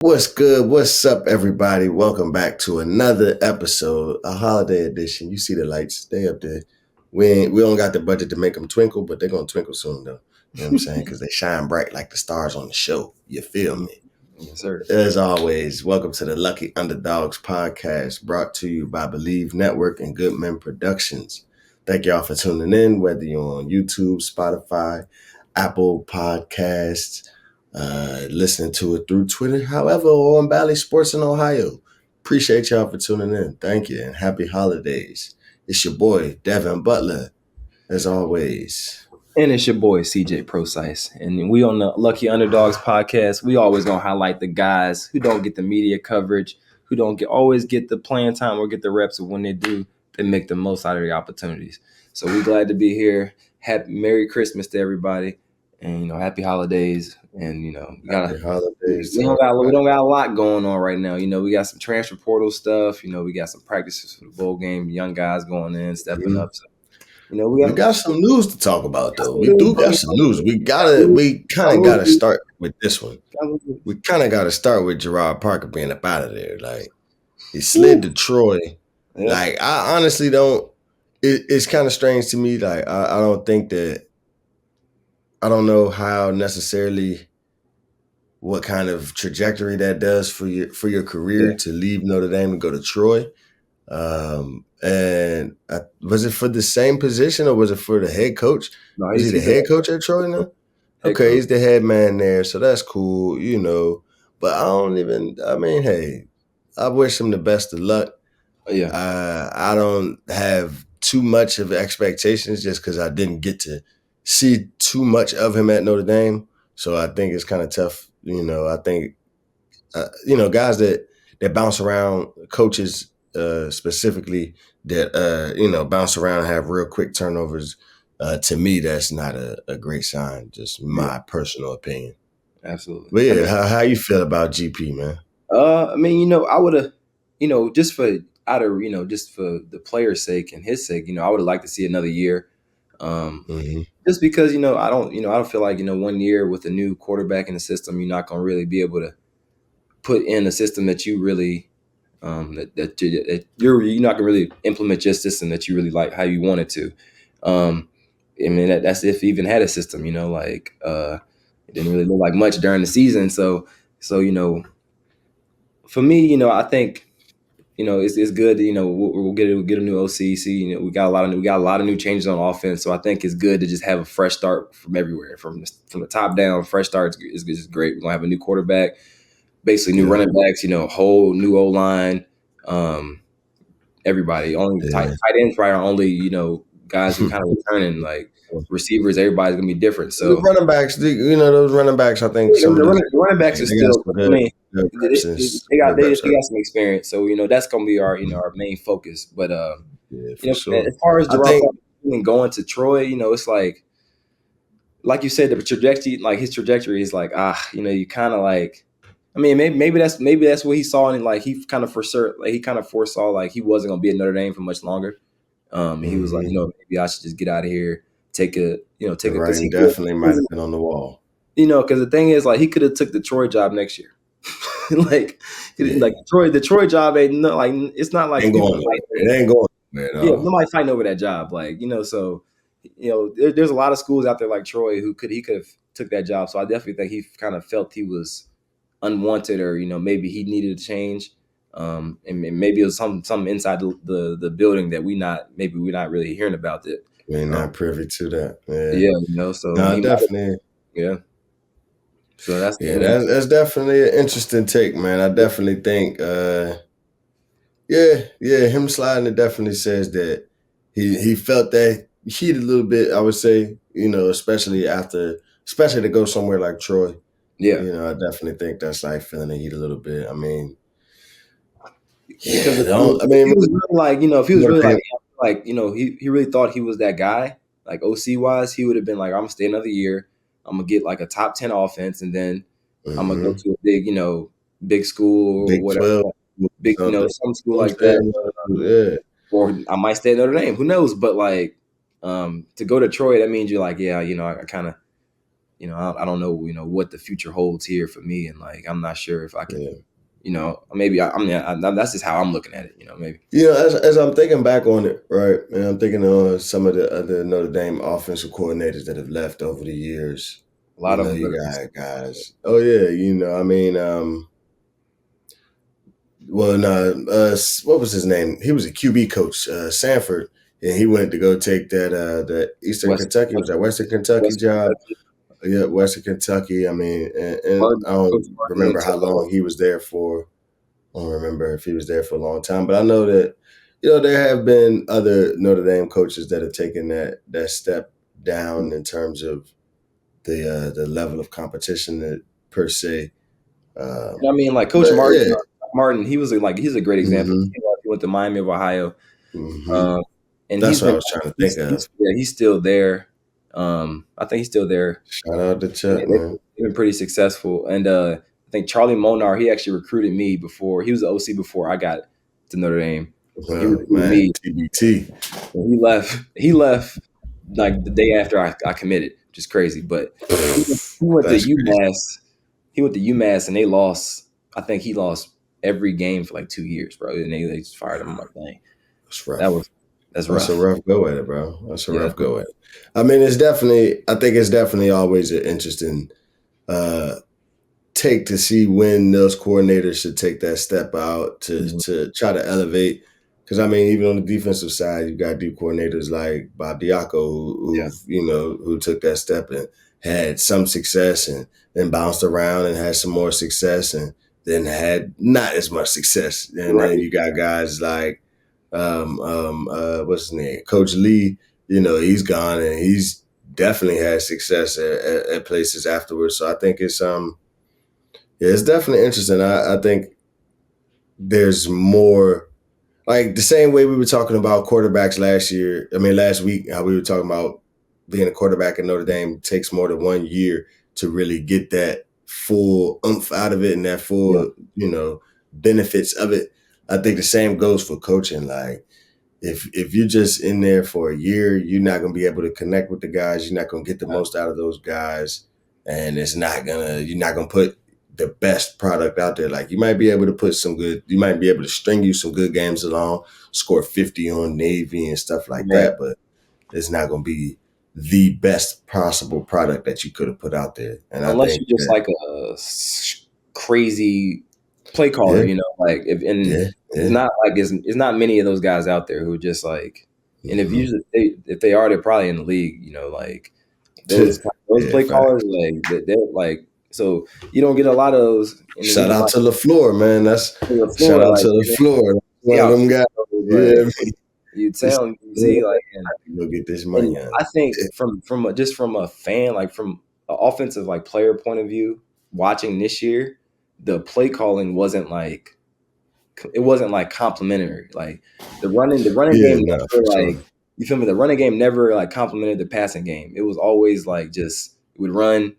What's good? What's up, everybody? Welcome back to another episode, a holiday edition. You see the lights, they up there. We don't got the budget to make them twinkle, but they're gonna twinkle soon, though. You know what I'm saying? Because they shine bright like the stars on the show. You feel me? Yes, sir. As always, welcome to the Lucky Underdogs podcast, brought to you by Believe Network and Good Men Productions. Thank y'all for tuning in, whether you're on YouTube, Spotify, Apple Podcasts, listening to it through Twitter, however, or on Bally Sports in Ohio. Appreciate y'all for tuning in. Thank you, and happy holidays. It's your boy, Devin Butler, as always. And it's your boy CJ Prosise. And we on the Lucky Underdogs podcast, we always gonna highlight the guys who don't get the media coverage, who don't always get the playing time or get the reps, but when they do, they make the most out of the opportunities. So we glad to be here. Happy Merry Christmas to everybody. And happy holidays. And Happy holidays we to don't everybody. got a lot going on right now. We got some transfer portal stuff. We got some practices for the bowl game, young guys going in, stepping Mhm. up. So, we We got got some news to talk about, though. We some do got some news. We kind of gotta start with this one. We kind of gotta start with Gerad Parker being up out of there. Like, he slid to Troy. Yeah. Like, I honestly don't. It's kind of strange to me. Like, I don't think that. I don't know how necessarily what kind of trajectory that does for your career Yeah. to leave Notre Dame and go to Troy. And was it for the same position or was it for the head coach? No, Was he the he's a head coach at Troy now? head Okay, coach. he's the head man there, so that's cool. But I don't even. I mean, hey, I wish him the best of luck. Yeah. I don't have too much of expectations just because I didn't get to see too much of him at Notre Dame. So I think it's kind of tough. I think guys that bounce around, coaches specifically that bounce around and have real quick turnovers. To me, that's not a great sign. Just Yeah. my personal opinion. Absolutely. But yeah, how you feel about GP, man? I would have, just for just for the player's sake and his sake, I would have liked to see another year. Mm-hmm. Just because, I don't feel like, 1 year with a new quarterback in the system, you're not gonna really be able to put in a system that you really that you're not gonna really implement your system that you really like how you want it to. I mean that's if you even had a system, it didn't really look like much during the season. So for me, I think it's good. We'll get a new OCC. We got a lot of new changes on offense. So I think it's good to just have a fresh start from everywhere, from the top down. Fresh start is great. We're gonna have a new quarterback, basically new Yeah, running backs. Whole new O line. Everybody only yeah. tight ends probably are only guys who kind of returning, like receivers. Everybody's gonna be different. The So running backs, those running backs, I think some of the running backs are they got still. some I good, mean, good reps and good reps. they got some experience. So that's gonna be our our main focus. But Yeah, for sure. as far as I Gerard think Parker going to Troy, it's like you said, the trajectory, like his trajectory is like you kind of like. I mean, maybe that's what he saw, and like he kind of foresaw like he wasn't gonna be at Notre Dame for much longer. He was like, mhm, maybe I should just get out of here, the because writing definitely might have been on the wall. because the thing is, like, he could have took the Troy job next year. like, Yeah, like the Troy job ain't no, like it's not like ain't people going fighting nowhere. over It ain't going nowhere at yeah, all. nobody fighting over that job. Like, so there's a lot of schools out there like Troy who he could have took that job. So I definitely think he kind of felt he was unwanted, or maybe he needed a change. And maybe it was something inside the building that we're not really hearing about that. We're Um, not privy to that. Yeah, yeah, so no, he might have, definitely. yeah. So that's Yeah, that's definitely an interesting take, man. I definitely think, yeah, him sliding it definitely says that he felt that heat a little bit. I would say, especially to go somewhere like Troy. yeah. I definitely think that's like feeling the heat a little bit. I mean, Because yeah, don't. I mean, if he was really like, if he was Notre really Dame. he really thought he was that guy, like OC wise, he would have been like, I'm gonna stay another year. I'm gonna get like a top 10 offense, and then I'm gonna go Mhm. to a big, big school or Big whatever, 12, big, something. some school You know like what I'm that. saying? Or I might stay at Notre Dame. Who knows? But like, to go to Troy, that means you're like, yeah, I kind of I don't know, what the future holds here for me, and like I'm not sure if I can, Yeah. maybe that's just how I'm looking at it, maybe As I'm thinking back on it, right, and I'm thinking on some of the other Notre Dame offensive coordinators that have left over the years. a lot of them You really. got guys. Oh yeah, I mean, well, no, what was his name? He was a QB coach, Sanford, and he went to go take that Eastern West Kentucky, was that Western Kentucky West job? Kentucky, Yeah, Western Kentucky. I mean, and Martin, I Coach don't Martin remember went how to long he was there for. I don't remember if he was there for a long time, but I know that there have been other Notre Dame coaches that have taken that step down in terms of the level of competition that per se. And I mean, like Coach But Martin, yeah, he's a great example. hmm He went to Miami of Ohio, hmm um, and that's what I was trying to think of. he's still there. I think he's still there. Shout out to And Chuck, man. they've been pretty successful. And I think Charlie Monar, he actually recruited me before he was the OC before I got to Notre Dame. He Oh recruited man, me, TBT. and he left. He left like the day after I committed, which is crazy. But he went to That's crazy. UMass. He went to UMass, and they lost. I think he lost every game for like 2 years, bro. And they just fired him. I'm like, dang, That's that rough. was that's That's a rough. rough go at it, bro. That's a Yeah, rough go at it. I mean, I think it's definitely always an interesting uh, take to see when those coordinators should take that step out mhm, to try to elevate. Because I mean, even on the defensive side, you've got deep coordinators like Bob Diaco yeah, who took that step and had some success and then bounced around and had some more success and then had not as much success. And then right. you got guys like what's his name, Coach Lee. He's gone and he's definitely had success at places afterwards. So I think yeah, it's definitely interesting. I think there's more, like the same way we were talking about quarterbacks last week, how we were talking about being a quarterback in Notre Dame takes more than 1 year to really get that full oomph out of it and that Yeah, full, benefits of it. I think the same goes for coaching. Like if you're just in there for a year, you're not gonna be able to connect with the guys. You're not gonna get the most out of those guys, and you're not gonna put the best product out there. Like you might be able to string you some good games along, score 50 on Navy and stuff like right. that, but it's not gonna be the best possible product that you could have put out there. And I Unless think you're just that like crazy play caller, yeah, like if and yeah, it's yeah, not like it's not many of those guys out there who just like, and hmm if they are, they're probably in the league, like those yeah. play Fact. callers, like they're like, so you don't get a lot of those, and then Shout you out might to LaFleur, man. That's see the shout floor, out like to man, LaFleur. That's see one of how them shit guys. goes, You hear like me? you It's tell them, you see, like, go get this and money on. I think just from a fan, like from an offensive like player point of view, watching this year, the play calling wasn't like complimentary. Like the running Yeah, game no, for never sure. like, you feel me? The running game never like complimented the passing game. It was always like just it would run,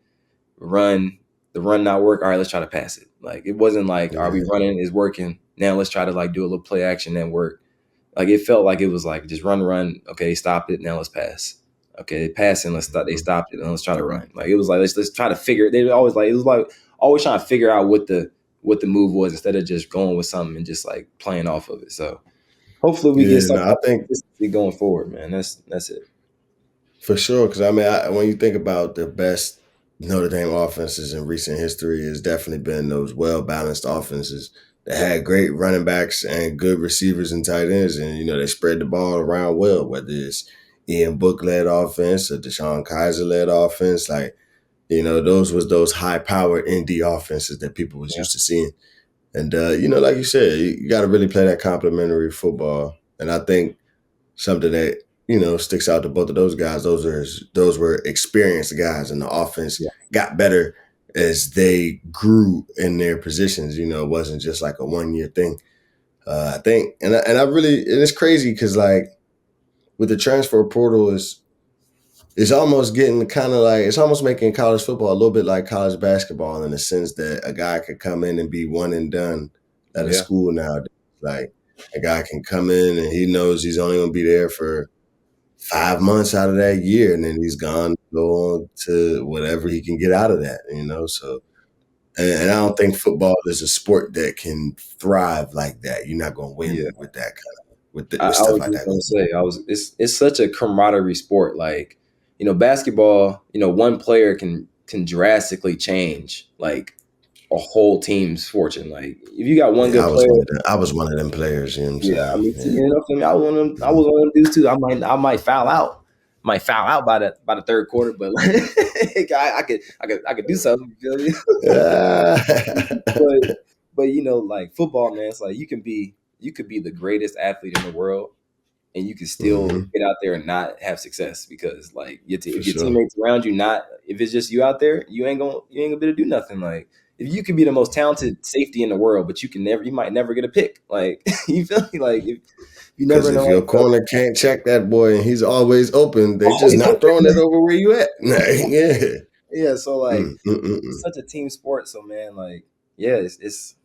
the run not work. All right, let's try to pass it. Like it wasn't like, are we Yeah, running is working. Now let's try to like do a little play action and work. Like it felt like it was like just run. Okay, stop it. Now let's pass. Okay, passing. Let's stop. They stopped it. And let's try to run. Like it was like let's try to figure. They always like it was like always trying to figure out what the move was instead of just going with something and just like playing off of it. So hopefully we get yeah. some No, I think consistency going forward, man. That's it. for sure. Because I mean, when you think about the best Notre Dame offenses in recent history, it's definitely been those well balanced offenses that had great running backs and good receivers and tight ends, and they spread the ball around well. Whether it's Ian Book led offense or Deshaun Kaiser led offense, like those high powered ND offenses that people was Yeah, used to seeing. And like you said, you got to really play that complementary football. And I think something that sticks out to both of those guys. Those were experienced guys, and the offense yeah, got better as they grew in their positions. It wasn't just like a 1 year thing. I think, and it's crazy because like with the transfer portal is it's almost getting kind of like it's almost making college football a little bit like college basketball in the sense that a guy could come in and be one and done at a yeah. school nowadays. Like a guy can come in and he knows he's only going to be there for 5 months out of that year, and then he's gone. go on to whatever he can get out of that, you know. So, and I don't think football is a sport that can thrive like that. You're not gonna Yeah. win with that kind of with I stuff was like just that gonna going say, I was it's such a camaraderie sport. Like, basketball, one player can drastically change like a whole team's fortune. Like if you got on. one Yeah, good I was player, one of them. I was one of them players. You know what I'm yeah, I saying? mean, Yeah. for me, I was one of them. I was one of them dudes too. I might foul out, by the third quarter, but like, I could do something. You feel me? Yeah. but but like football, man, it's like you could be the greatest athlete in the world, and you can still Hmm. get out there and not have success because like For if your sure. teammates around you not if it's just you out there, you ain't gonna be able to do nothing. Like if you can be the most talented safety in the world, but you might never get a pick. Like you feel me? Like if you never Because in the if right your corner can't check that boy and he's always open, they just always not throwing it over where you at. Yeah. yeah. So like it's Mm. such a team sport. So man, like yeah, it's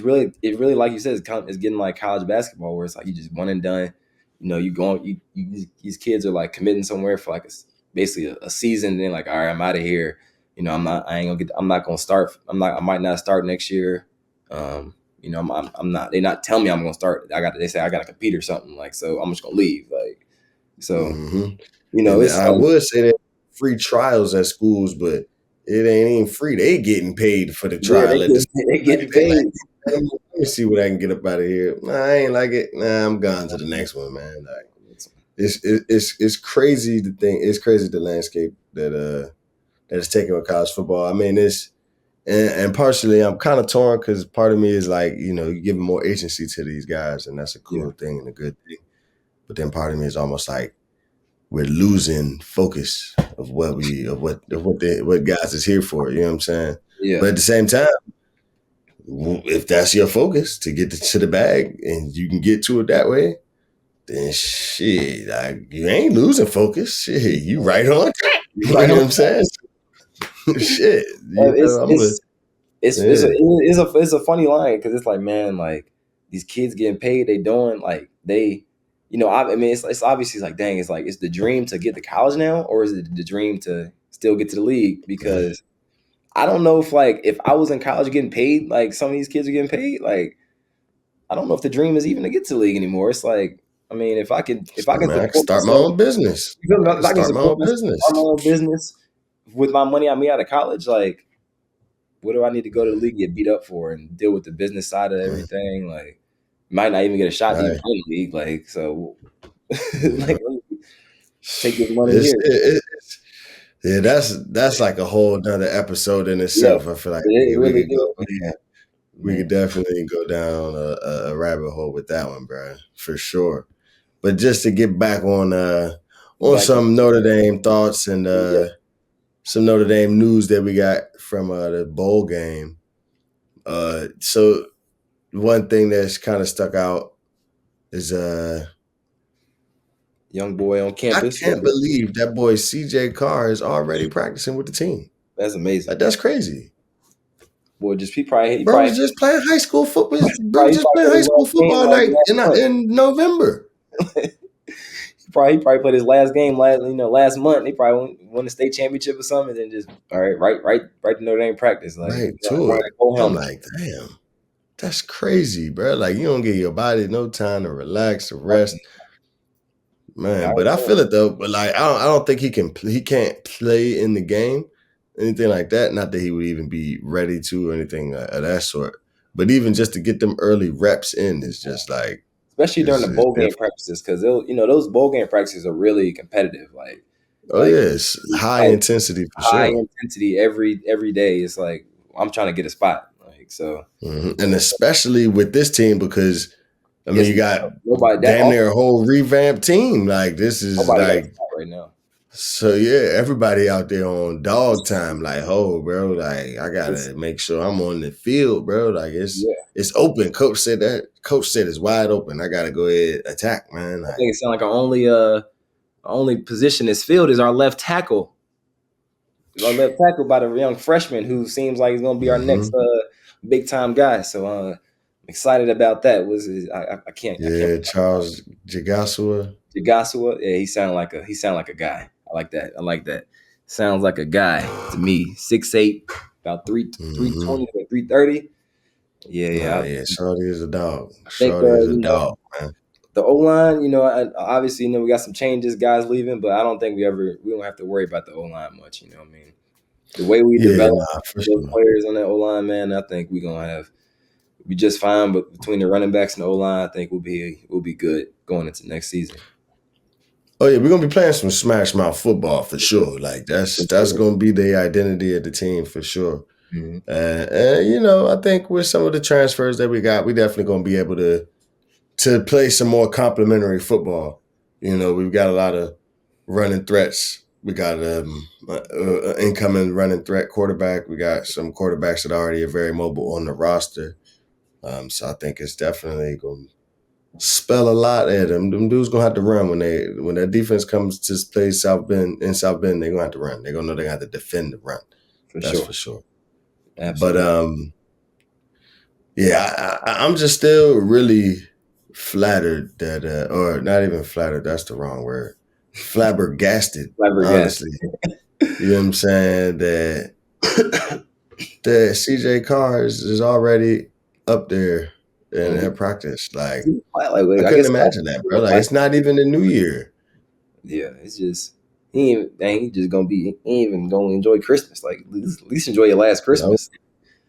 really like you said, it's getting like college basketball where it's like you just one and done. You going these kids are like committing somewhere for like basically a season, and then like all right, I'm out of here. I'm not gonna start. I might not start next year. I'm not. They not tell me I'm gonna start. They say I gotta compete or something like so. I'm just gonna leave like so. Hmm. And It's I like would say that free trials at schools, but it ain't even free. They getting paid for the yeah, trial at the they like getting they like. paid. Let me see what I can get up out of here. Nah, I ain't like it. Nah, I'm gone to the next one, man. Like it's crazy the thing. It's crazy the landscape that is taken with college football. I mean, and partially I'm kind of torn because part of me is like, you're giving more agency to these guys, and that's a Yeah, cool thing and a good thing. But then part of me is almost like we're losing focus of what guys is here for. You know what I'm saying? yeah. But at the same time, if that's your focus to get to the bag and you can get to it that way, then shit, like, you ain't losing focus. Shit, you right on track. You're You right know on. what I'm saying? Shit, It's I'm a it's it's a yeah, it's a funny line because it's like man like these kids getting paid they doing like they I mean it's obviously like dang it's like it's the dream to get to college now or is it the dream to still get to the league because I don't know if like if I was in college getting paid like some of these kids are getting paid like I don't know if the dream is even to get to the league anymore. It's like I mean if I can man. I can support start my myself own business. I can if I can start my support own myself start my business. own business with my money I made out of college like what do I need to go to the league get beat up for and deal with the business side of Mhm. everything? Like, might not even get a shot to even Right. play in the league. Like, so, Mhm. like, let me take this money It's, here. it's yeah. That's like a whole nother episode in Yeah, itself. I feel like it we really could go. is, man. We Man, could definitely go down a rabbit hole with that one, bro, for sure. But just to get back on back on. some Notre Dame thoughts and Yeah, some Notre Dame news that we got from the bowl game. So one thing that's kind of stuck out is young boy on I campus. can't believe that boy CJ Carr is already practicing with the team. That's amazing. Like, that's crazy. Boy, just he probably he Bro probably was just playing high school football. Bro probably, was he just probably playing played high his school last game football like like last month. in November. He probably played his last game last month. He probably won the state championship or something, and then just all right, right to Notre Dame practice like Right to one it. of the gold I'm helmets. like, damn, that's crazy, bro. Like, you don't give your body no time to relax, to rest, I man. But I understand. feel it though. But like, I don't think he can't play in the game, anything like that. Not that he would even be ready to or anything of that sort. But even just to get them early reps in is just like Especially during the is bowl game different. practices, because those bowl game practices are really competitive. Oh Like yes, high like intensity for high sure. intensity every day. It's like I'm trying to get a spot. Like so, And especially with this team because I mean yes, you got nobody that damn also near a whole revamped team. Like, this is nobody got a like. spot right now. So yeah, everybody out there on dog time, like, oh, bro, like, I It's gotta make sure I'm on the field, bro. Like, yeah. it's open. Coach said it's wide open. I gotta go ahead attack, man. I Like, think it sounds like our only position is filled is our left tackle. Our left tackle by the young freshman who seems like he's going to be our next hmm big time guy. So I'm excited about that. I can't yeah, Charles Jagasua. Jagasua, yeah, he sounded like a guy. I like that. I like that. Sounds like a guy to me. 6'8", about three Mm-hmm. twenty to 330. Yeah, Nah, yeah. yeah, Shorty is a dog. I think Shorty is a you know dog, man. the O line. Obviously we got some changes, guys leaving, but I don't think we don't have to worry about the O line much. You know what I mean? The way we Yeah, develop nah, for those sure. players on that O line, man, I think we're gonna have be just fine. But between the running backs and the O line, I think we'll be good going into next season. Oh yeah, we're gonna be playing some smash mouth football for sure. Like For that's sure. gonna be the identity of the team for sure. Mhm. I think with some of the transfers that we got, we definitely gonna be able to play some more complimentary football. We've got a lot of running threats. We got incoming running threat quarterback. We got some quarterbacks that already are very mobile on the roster. So I think it's definitely going to spell a lot at them. Them dudes gonna have to run when that defense comes to play South Bend in South Bend. They're gonna have to run. They're gonna know they have to defend the run. For That's sure. for sure. But Absolutely. yeah, I'm just still really flattered that, or not even flattered. That's the wrong word. Flabbergasted, Flabbergasted. honestly. You know what I'm saying? That CJ Carr is already up there in And at practice. Like I I couldn't guess imagine that, bro. Like it's not even the new year. yeah, it's just he just gonna be he ain't even gonna enjoy Christmas. Like at least enjoy your last No. Christmas.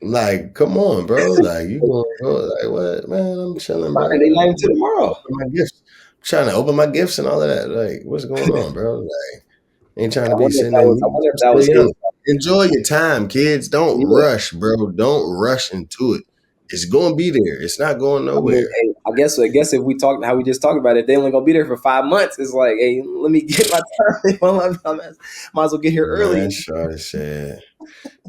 Like, come on, bro. Like you gonna go like what, man? I'm chilling, bro. Friday night I'm into tomorrow. open my gifts. I'm trying to open my gifts and all of that. Like, what's going on, bro? Like, ain't trying to be sitting in I meetings. wonder I'm if that still was young. his. Enjoy your time, kids. Don't Yeah. rush, bro. Don't rush into it. It's gonna be there. It's not going I mean, nowhere. hey, I guess if we talk how we just talked about it, if they only gonna be there for 5 months. It's like, hey, let me get my time. Might as well get here Man, early. Shawty said,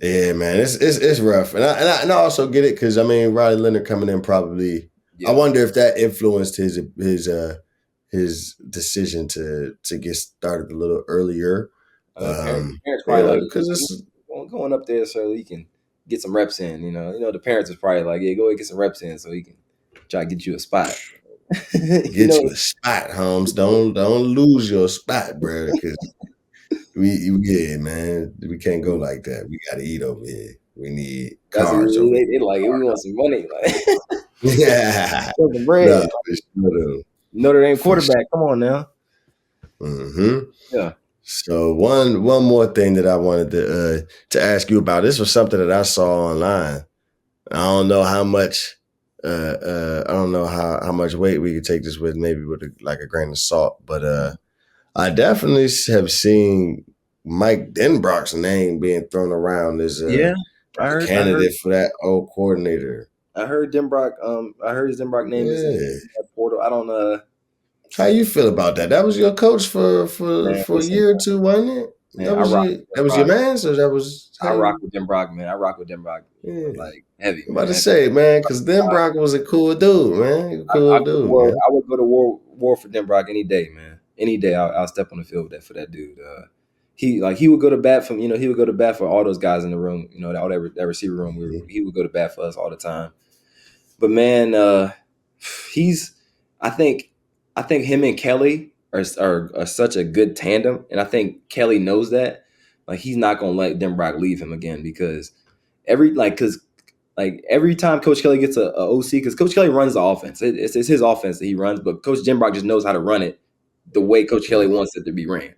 yeah, man, it's rough, and I also get it because I mean, Riley Leonard coming in probably. I Yeah. wonder if that influenced his decision to get started a little earlier. Parents probably like Because it's going up there so he can get some reps in. The parents is probably like, yeah, go ahead and get some reps in so he can try to get you a spot. you get know, you a spot, Holmes. Don't lose your spot, bro. Because yeah, man, we can't go like that. We got to eat over here. We need that's cars over they like. We want some money, like here. Yeah, some no, bread. for sure, Notre Dame for sure. quarterback. Come on now. Yeah. So one more thing that I wanted to ask you about. This was something that I saw online. I don't know how much. I don't know how much weight we could take this with, maybe with like a grain of salt. But I definitely have seen Mike Denbrock's name being thrown around as Yeah. I a heard. I heard. candidate for that old coordinator. I heard Denbrock. I heard his Denbrock name is in Yeah. that portal. I don't know. How you feel about that? That was your coach for Man, for a listen, year or two, wasn't it? man. I rock with That was your Denbrock. man, so that was how I rock you. with Denbrock, man. I rock with Denbrock Yeah. like heavy, I'm about to man. say, man, because Denbrock was a cool dude, man. He was a cool dude, man. I would go to war for Denbrock any day, man. Any day, I'll step on the field for that dude. He would go to bat he would go to bat for all those guys in the room. That receiver room. Mhm. He would go to bat for us all the time. But man, he's I think him and Kelly are such a good tandem, and I think Kelly knows that. Like he's not gonna let Denbrock leave him again because every time Coach Kelly gets a OC, because Coach Kelly runs the offense. It's his offense that he runs, but Coach Denbrock just knows how to run it the way Coach Kelly Mhm. wants it to be ran.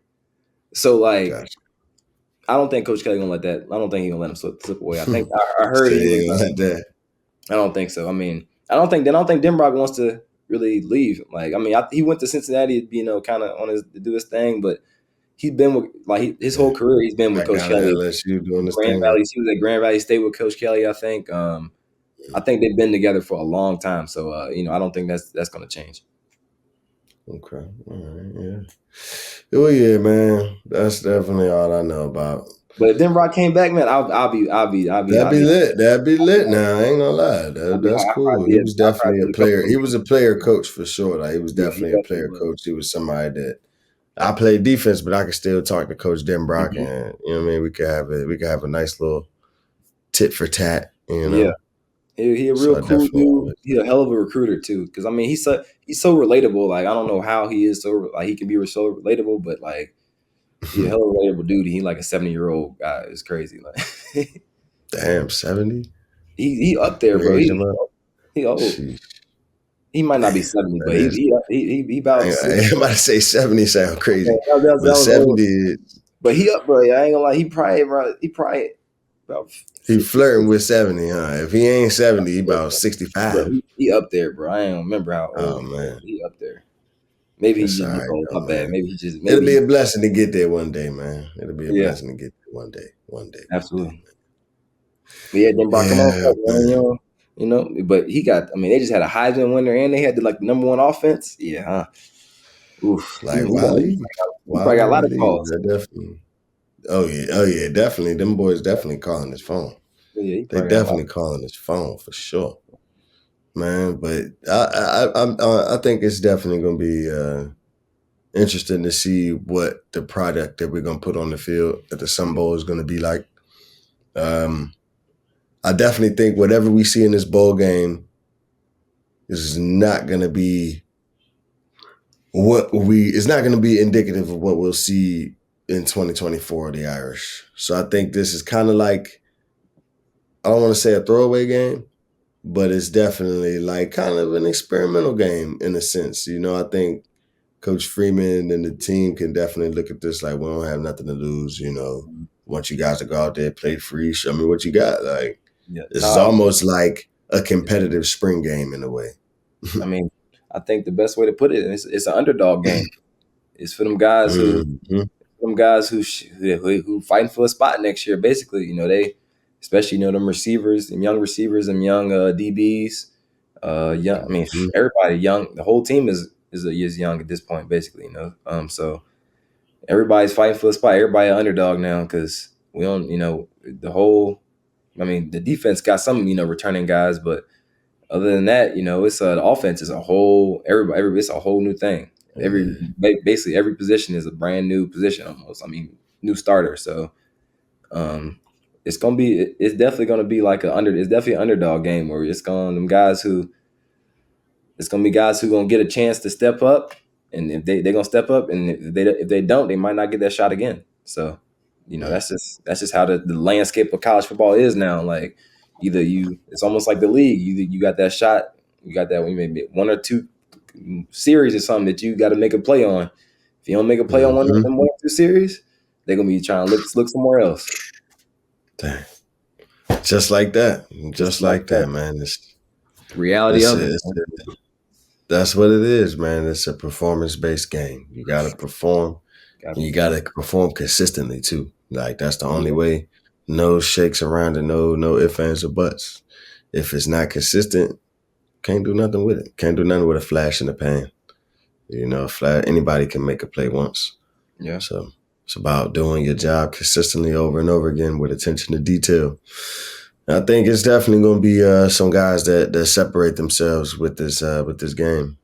So like, Gotcha. I don't think Coach Kelly gonna let that. I don't think he's gonna let him slip away. I think I heard he was. Saying like that. I don't think so. I mean, I don't think Denbrock wants to really leave. Like, I mean, he went to Cincinnati, kind of on his to do his thing, but he's been with his whole Yeah. career. He's been with Back Coach down to Kelly. LSU doing this Grand thing. Valley. He was at Grand Valley State with Coach Kelly. I think they've been together for a long time. So I don't think that's going to change. Okay. All right. Yeah. Oh yeah, man. That's definitely all I know about. But if Denbrock came back, man, That'd be lit. That'd be lit. Now I ain't gonna lie. That's I'd probably cool. be He a, was I'd definitely probably a be a couple player. of He them. was a player coach for sure. Like he was Yeah, he definitely a definitely player was. coach. He was somebody that I played defense, but I could still talk to Coach Denbrock, Mhm. and you know what I mean. We could have a nice little tit for tat. Yeah, he a So real I cool definitely dude. always. He a hell of a recruiter too. Because I mean, he's so relatable. Like I don't know how he is so like he can be so relatable, but like He a hell of a relatable dude. He like a 70-year-old guy. It's crazy. Like Damn, 70? he up there, You bro. age him up? He old. Sheesh. He might not be Damn, 70, but that is. he about six. I'm about to say 70 sound Yeah, crazy, that but was old. 70 is, But he up, bro. I ain't gonna lie. He probably about he 50. flirting with 70, huh? If he ain't 70, he about Bro, 65. he up there, bro. I don't remember how Oh old he was. man. He up there. Maybe he That's all just look right old. though, My bad. man. Maybe he just It'll be maybe. a blessing to get there one day, man. It'll be a Yeah, blessing to get there one day. One day, one day. absolutely. But yeah, then bro, come on, Yeah, fuck, man. man. But he got. I mean, they just had a Heisman winner, and they had the like number one offense. Yeah, huh? Oof. Like Wally, He probably got a lot of Wally, calls. that definitely. Oh yeah, definitely. Them boys definitely calling his phone. Yeah, he They probably got a lot. definitely calling his phone for sure, man. But I think it's definitely gonna be interesting to see what the product that we're gonna put on the field at the Sun Bowl is gonna be like. Um, I definitely think whatever we see in this bowl game is not gonna be it's not gonna be indicative of what we'll see in 2024 of the Irish. So I think this is kind of like, I don't want to say a throwaway game, but it's definitely like kind of an experimental game in a sense. I think Coach Freeman and the team can definitely look at this like, we don't have nothing to lose. Want you guys to go out there, play free, show me what you got. Like, Yeah, this is no. almost like a competitive spring game in a way. I mean, I think the best way to put it is it's an underdog game. It's for them guys who Mm-hmm. who fighting for a spot next year. Basically, they, especially them receivers, them young receivers, them young DBs. Young. I mean, Mm-hmm. everybody young. The whole team is young at this point, basically. So everybody's fighting for a spot. Everybody an underdog now because we don't. The whole. I mean, the defense got some returning guys, but other than that, it's the offense is a whole it's a whole new thing. Yeah. Basically every position is a brand new position almost. I mean, new starter. So it's definitely gonna be like it's definitely an underdog game where it's gonna be guys who gonna get a chance to step up, and if they're gonna step up, and if they don't, they might not get that shot again. So, Yeah. that's just how the landscape of college football is now. Like it's almost like the league. You got that shot, you got that maybe one or two series or something that you got to make a play on. If you don't make a play on one of Mm-hmm. them 1 or 2 series, they're gonna be trying to look somewhere else. Dang. Just like that. Just Just like like that, that, man. reality It's, of it. it's, that's what it is, man. It's a performance-based game. You got to perform, Gotta and you got perform. to perform consistently too. Like, that's the only way. No shakes around it. No ifs, ands, or buts. If it's not consistent, can't do nothing with it. Can't do nothing with a flash in the pan. Flash, anybody can make a play once. Yeah, So it's about doing your job consistently over and over again with attention to detail. I think it's definitely going to be some guys that separate themselves with this game.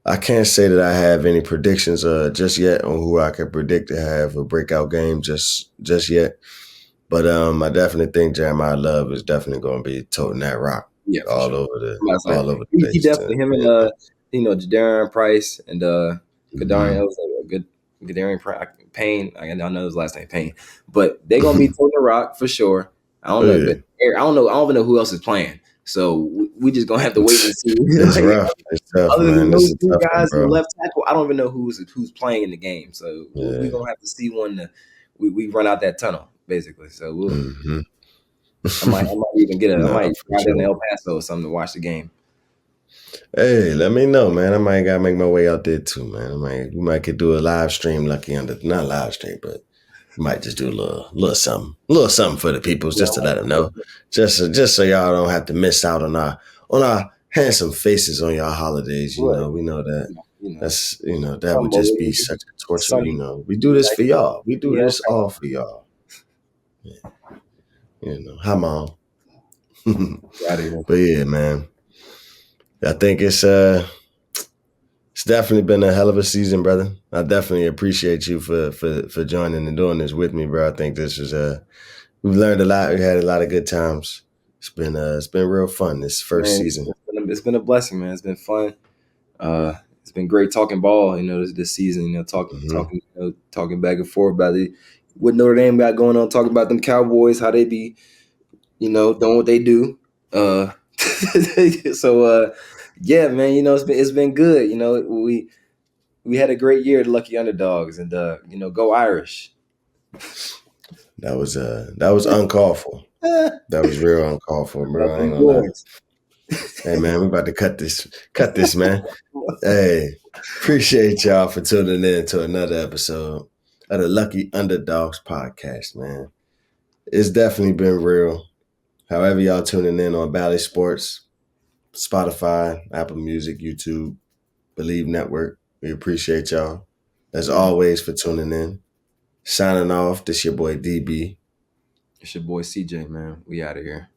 I can't say that I have any predictions just yet on who I could predict to have a breakout game just yet. But I definitely think Jeremiah Love is definitely going to be toting that rock yeah, for all sure. over the I'm about to say, all over the he place. definitely him and Jadarian Price and Kadarian. Mm-hmm. That was a good Kadarian Payne. I know his last name Payne, but they're gonna be toting the rock for sure. I don't Oh know, yeah, but I don't know. I don't even know who else is playing. So we just gonna have to wait and see. it's Like, rough. It's tough, other than man. This those is a two tough one, guys and the bro. left tackle, I don't even know who's playing in the game. So we Yeah. gonna have to see when we run out that tunnel, basically. So Mm-hmm. I might even I Nah, might for drive down to sure. El Paso or something to watch the game. Hey, let me know, man. I might gotta make my way out there too, man. We might could do a live stream, lucky under not live stream, but we might just do a little something for the peoples, Yeah, just to let them know, just so y'all don't have to miss out on our handsome faces on y'all holidays. right. We know that You know, that would just be such a torture. sunny, We do this nice, for y'all. We do yeah, this all for y'all. Yeah, hi mom. out of here. But yeah, man. I think it's definitely been a hell of a season, brother. I definitely appreciate you for joining and doing this with me, bro. I think this is we've learned a lot. We had a lot of good times. It's been real fun this first Man, season. it's been a blessing, man. It's been fun. Uh, it's been great talking ball. This season. Talking back and forth about it. What Notre Dame got going on. Talking about them Cowboys, how they be, doing what they do. So yeah, man. It's been good. We had a great year, the lucky underdogs, and go Irish. That was uncalled for. That was real uncalled for, About bro. I them ain't gonna lie. boys. Hey man, we about to cut this, man. Hey, appreciate y'all for tuning in to another episode of the Lucky Underdogs podcast, man. It's definitely been real. However, y'all tuning in on Bally Sports, Spotify, Apple Music, YouTube, Believe Network. We appreciate y'all. As Yeah, always, for tuning in. Signing off, this your boy DB. it's your boy CJ, man. We out of here.